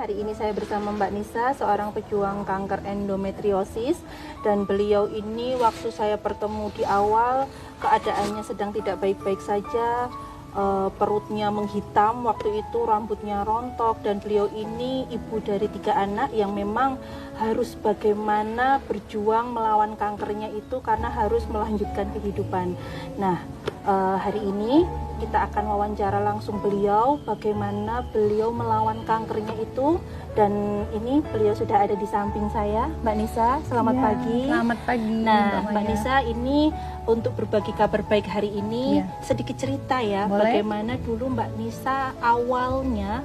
Hari ini saya bersama Mbak Nisa, seorang pejuang kanker endometriosis. Dan beliau ini waktu saya bertemu di awal, keadaannya sedang tidak baik-baik saja. Perutnya menghitam waktu itu, rambutnya rontok. Dan beliau ini ibu dari 3 anak yang memang harus bagaimana berjuang melawan kankernya itu karena harus melanjutkan kehidupan. Nah, hari ini kita akan wawancara langsung beliau, bagaimana beliau melawan kankernya itu. Dan ini beliau sudah ada di samping saya, Mbak Nisa. Selamat pagi. Selamat pagi. Nah, Mbak Nisa, ini untuk berbagi kabar baik hari ini, sedikit cerita ya. Boleh? Bagaimana dulu Mbak Nisa awalnya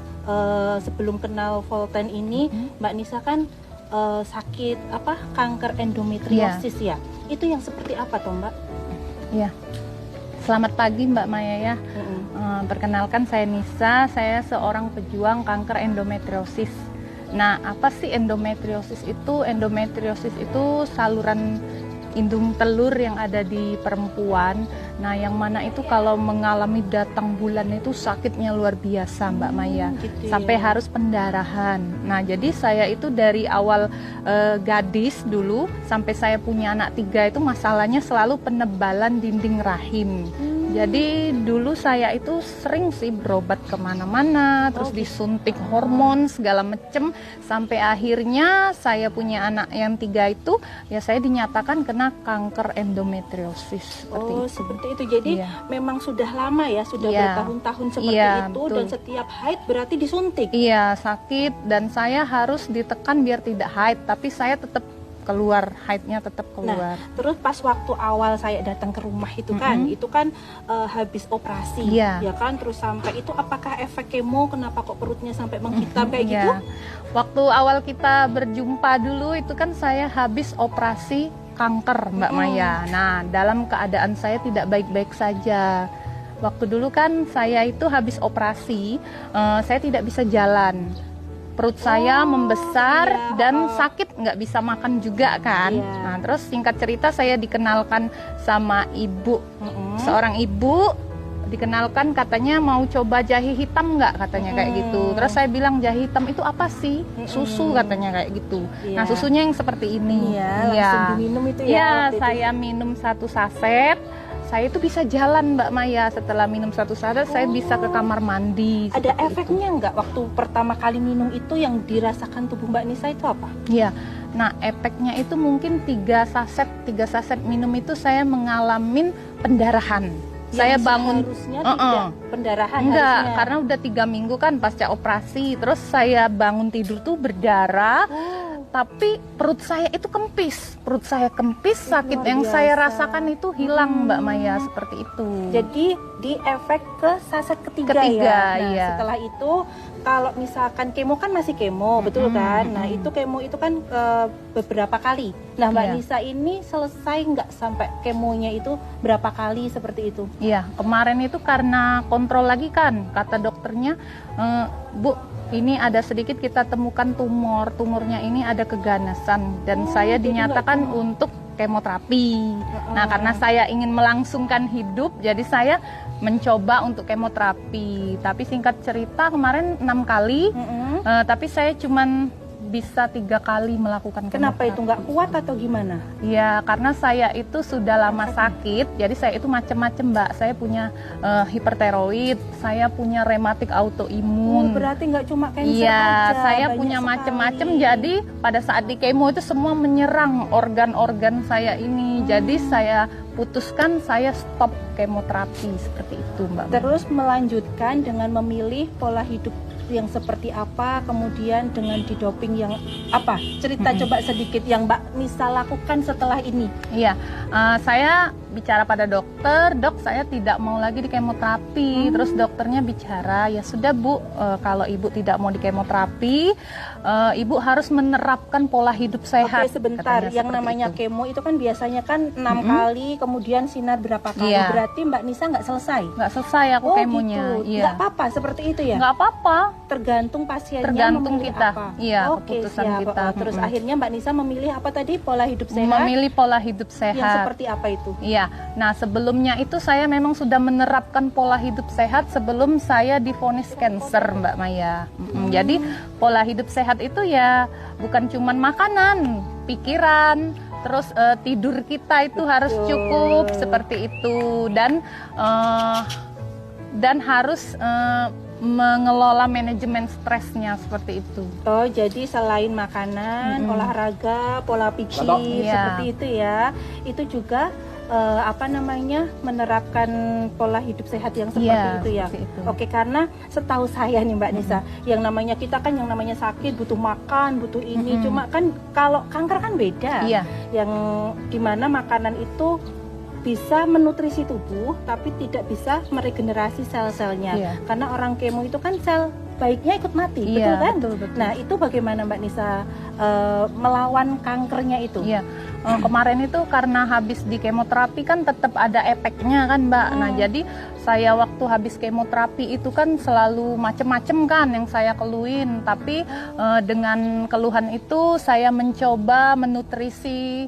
sebelum kenal Volten ini, Mbak Nisa kan sakit kanker endometriosis ya. Itu yang seperti apa toh, Mbak? Iya. Selamat pagi Mbak Maya ya. Perkenalkan saya Nisa, saya seorang pejuang kanker endometriosis. Nah, apa sih endometriosis itu? Endometriosis itu saluran indung telur yang ada di perempuan. Nah, yang mana itu kalau mengalami datang bulan itu sakitnya luar biasa Mbak Maya, gitu ya. sampai harus pendarahan. Nah, jadi saya itu dari awal gadis dulu sampai saya punya anak 3 itu masalahnya selalu penebalan dinding rahim. Jadi dulu saya itu sering sih berobat kemana-mana, terus disuntik hormon segala macem, sampai akhirnya saya punya anak yang 3 itu, ya saya dinyatakan kena kanker endometriosis. Seperti itu. Jadi memang sudah lama ya, sudah bertahun-tahun seperti itu. Betul. Dan setiap haid berarti disuntik. Iya, sakit dan saya harus ditekan biar tidak haid, tapi saya tetap keluar, haidnya tetap keluar. Nah, terus pas waktu awal saya datang ke rumah itu kan habis operasi, ya kan, terus sampai itu apakah efek kemo, kenapa kok perutnya sampai menghitam kayak gitu? Waktu awal kita berjumpa dulu itu kan saya habis operasi kanker Mbak Maya. Nah, dalam keadaan saya tidak baik-baik saja. Waktu dulu kan saya itu habis operasi, saya tidak bisa jalan. Perut saya membesar dan sakit, nggak bisa makan juga kan. Nah, terus singkat cerita saya dikenalkan sama ibu, seorang ibu dikenalkan katanya mau coba jahe hitam nggak, katanya kayak gitu. Terus saya bilang jahe hitam itu apa sih? Susu katanya kayak gitu. Nah, susunya yang seperti ini. Langsung diminum itu ya? Iya, saya minum 1 saset. Saya itu bisa jalan Mbak Maya, setelah minum 1 saset saya bisa ke kamar mandi. Ada efeknya nggak waktu pertama kali minum itu, yang dirasakan tubuh Mbak Nisa itu apa? Iya, nah efeknya itu mungkin 3 saset minum itu saya mengalami pendarahan. Saya bangun harusnya tidak pendarahan. Enggak, harusnya. karena udah 3 minggu kan pasca operasi. Terus saya bangun tidur tuh berdarah. Tapi perut saya itu kempis, sakit yang saya rasakan itu hilang Mbak Maya, seperti itu. Jadi di efek ke saset ketiga ya. Nah, setelah itu kalau misalkan kemo kan masih kemo, betul kan? Nah, itu kemo itu kan beberapa kali. Nah, Mbak Nisa ini selesai nggak sampai kemonya itu berapa kali seperti itu? Iya, kemarin itu karena kontrol lagi kan, kata dokternya, Bu, ini ada sedikit kita temukan tumornya ini ada keganasan dan saya dinyatakan untuk kemoterapi. Nah, karena saya ingin melangsungkan hidup, jadi saya mencoba untuk kemoterapi. Tapi singkat cerita kemarin 6 kali, tapi saya cuman bisa 3 kali melakukan kemoterapi. Kenapa itu nggak kuat atau gimana? Ya, karena saya itu sudah lama sakit, jadi saya itu macam-macam Mbak. Saya punya hipertiroid, saya punya rematik autoimun. Berarti nggak cuma cancer Iya, aja, saya punya macam-macam. Jadi pada saat di kemo itu semua menyerang organ-organ saya ini. Jadi saya putuskan saya stop kemoterapi seperti itu Mbak. Terus melanjutkan dengan memilih pola hidup yang seperti apa, kemudian dengan didoping yang apa? Cerita coba sedikit yang Mbak Nisa lakukan setelah ini. Iya, saya bicara pada dokter, dok saya tidak mau lagi di kemoterapi. Terus dokternya bicara, ya sudah Bu, kalau ibu tidak mau di kemoterapi, ibu harus menerapkan pola hidup sehat. Oke, sebentar, yang namanya kemo itu kan biasanya kan 6 kali, kemudian sinar berapa kali, berarti Mbak Nisa nggak selesai? Nggak selesai aku kemonya. Gitu. Nggak apa-apa seperti itu ya? Nggak apa-apa. Tergantung pasiennya, tergantung memilih kita. apa. Iya, Oke, keputusan siap. kita. Terus akhirnya Mbak Nisa memilih apa tadi? Pola hidup sehat. Memilih pola hidup sehat. Yang seperti apa itu? Iya, Iya, nah sebelumnya itu saya memang sudah menerapkan pola hidup sehat sebelum saya divonis kanker, Mbak Maya. Jadi pola hidup sehat itu ya bukan cuman makanan, pikiran, terus tidur kita itu harus cukup seperti itu, dan harus mengelola manajemen stresnya seperti itu. Oh, jadi selain makanan, olahraga, pola pikir seperti itu ya, itu juga menerapkan pola hidup sehat yang seperti itu ya. Itu. Oke, karena setahu saya nih Mbak Nisa, yang namanya kita kan yang namanya sakit butuh makan, butuh ini. Cuma kan kalau kanker kan beda. Yang dimana makanan itu bisa menutrisi tubuh tapi tidak bisa meregenerasi sel-selnya. Karena orang kemo itu kan sel baiknya ikut mati, betul kan? Betul. Nah, itu bagaimana Mbak Nisa melawan kankernya itu? Kemarin itu karena habis di kemoterapi kan tetap ada efeknya kan Mbak. Nah, jadi saya waktu habis kemoterapi itu kan selalu macem-macem kan yang saya keluhin. Tapi dengan keluhan itu saya mencoba menutrisi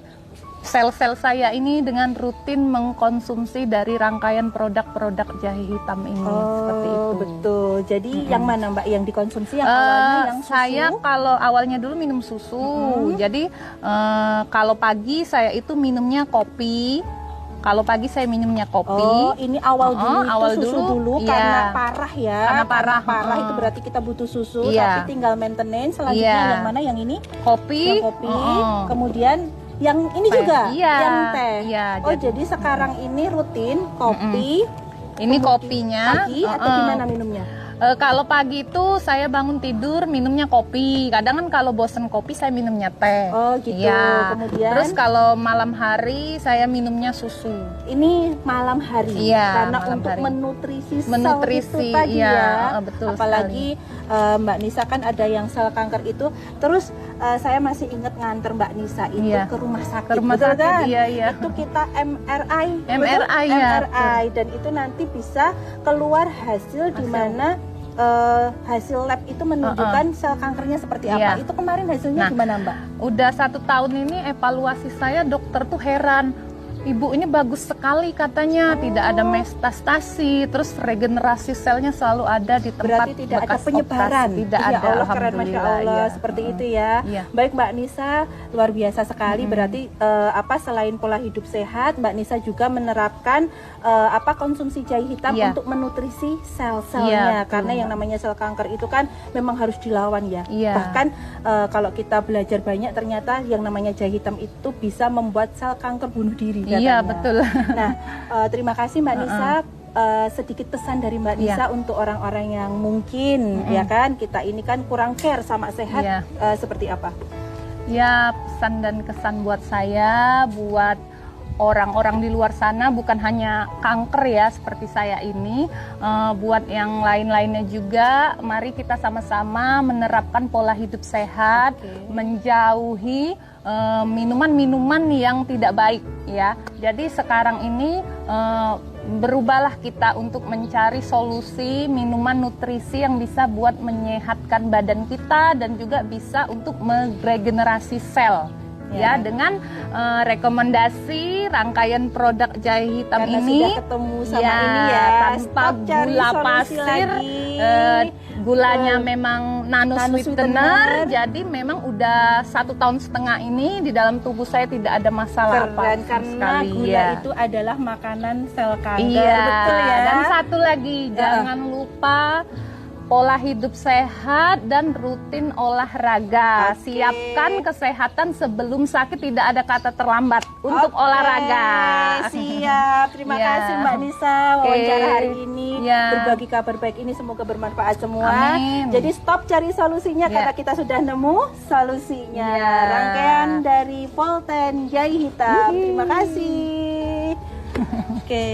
sel-sel saya ini dengan rutin mengkonsumsi dari rangkaian produk-produk jahe hitam ini. Seperti itu. Betul. Jadi yang mana Mbak yang dikonsumsi? Yang awalnya yang susu? Saya kalau awalnya dulu minum susu. Jadi kalau pagi saya itu minumnya kopi. Kalau pagi saya minumnya kopi. Oh, ini awal dulu awal itu susu dulu karena parah ya. Karena parah. Parah itu berarti kita butuh susu, tapi tinggal maintenance. Selanjutnya yang mana? Yang ini? Kopi. Yang kopi. Kemudian yang ini teh juga, yang teh. Jadi sekarang ini rutin kopi. Ini kopinya. Pagi atau gimana minumnya? Kalau pagi itu saya bangun tidur minumnya kopi. Kadang kan kalau bosen kopi saya minumnya teh. Oh gitu. Kemudian. Terus kalau malam hari saya minumnya susu. Ini malam hari. Karena malam untuk hari. menutrisi sel itu tadi ya. Betul. Apalagi Mbak Nisa kan ada yang sel kanker itu. Terus saya masih ingat nganter Mbak Nisa itu ke rumah sakit. Betul kan? Itu kita MRI. MRI. Dan itu nanti bisa keluar hasil di mana hasil lab itu menunjukkan sel kankernya seperti apa. Itu kemarin hasilnya gimana Mbak? Udah 1 tahun ini evaluasi saya, dokter tuh heran. Ibu ini bagus sekali katanya, tidak ada metastasi, terus regenerasi selnya selalu ada di tempat. Berarti tidak ada penyebaran. Tidak ada. Allah, keren, Masya Allah, seperti itu ya. Baik Mbak Nisa, luar biasa sekali. Berarti selain pola hidup sehat, Mbak Nisa juga menerapkan konsumsi jahe hitam untuk menutrisi sel-selnya. Karena yang namanya sel kanker itu kan memang harus dilawan ya. Bahkan kalau kita belajar banyak, ternyata yang namanya jahe hitam itu bisa membuat sel kanker bunuh diri. Iya, betul. Nah, terima kasih Mbak Nisa. Sedikit pesan dari Mbak Nisa untuk orang-orang yang mungkin ya kan kita ini kan kurang care sama sehat, seperti apa? Ya, pesan dan kesan buat saya, buat orang-orang di luar sana, bukan hanya kanker ya seperti saya ini, buat yang lain-lainnya juga, mari kita sama-sama menerapkan pola hidup sehat, menjauhi minuman-minuman yang tidak baik ya. Jadi sekarang ini berubahlah kita untuk mencari solusi minuman nutrisi yang bisa buat menyehatkan badan kita dan juga bisa untuk meregenerasi sel. Ya, dengan rekomendasi rangkaian produk jahe hitam karena ini sudah ketemu sama ini ya, tanpa gula pasir, gulanya memang nano sweetener, jadi memang udah 1,5 tahun ini di dalam tubuh saya tidak ada masalah apa karena sekali. Gula itu adalah makanan sel kanker, betul ya. Dan satu lagi, jangan lupa pola hidup sehat dan rutin olahraga. Siapkan kesehatan sebelum sakit, tidak ada kata terlambat untuk olahraga. Siap, terima kasih Mbak Nisa wawancara hari ini, berbagi kabar baik ini, semoga bermanfaat semua. Amin. Jadi stop cari solusinya karena kita sudah nemu solusinya. Rangkaian dari Volten Jahe Hitam. Terima kasih. Oke.